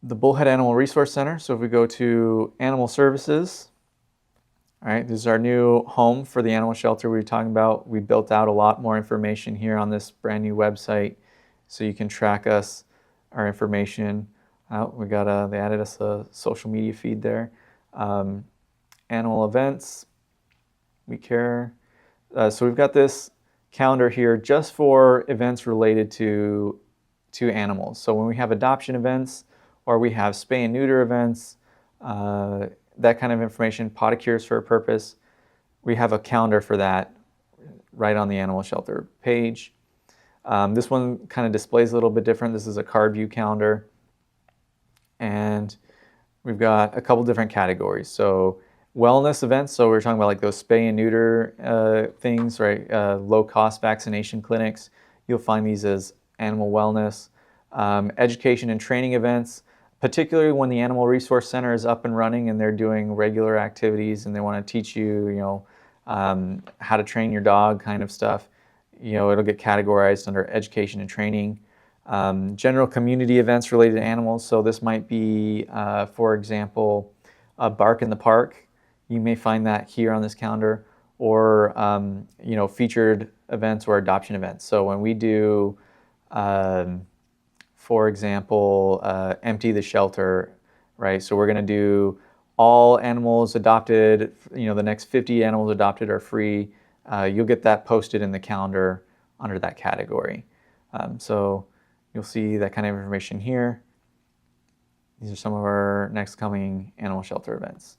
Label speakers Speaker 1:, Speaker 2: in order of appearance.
Speaker 1: the Bullhead Animal Resource Center. So if we go to Animal Services, all right, this is our new home for the animal shelter we were talking about. We built out a lot more information here on this brand new website, so you can track us, our information. We got they added us a social media feed there. Animal events, we care. So we've got this calendar here just for events related to animals. So when we have adoption events or we have spay and neuter events, that kind of information, potty cures for a purpose, we have a calendar for that right on the animal shelter page. This one kind of displays a little bit different. This is a card view calendar. And we've got a couple different categories. So wellness events, so we're talking about like those spay and neuter things, right? Low cost vaccination clinics. You'll find these as animal wellness. Education and training events, particularly when the Animal Resource Center is up and running and they're doing regular activities and they want to teach you, how to train your dog kind of stuff. It'll get categorized under education and training. General community events related to animals. So this might be, for example, a bark in the park. You may find that here on this calendar, or featured events or adoption events. So when we do, for example, empty the shelter, right? So we're going to do all animals adopted, the next 50 animals adopted are free. You'll get that posted in the calendar under that category. So you'll see that kind of information here. These are some of our next coming animal shelter events.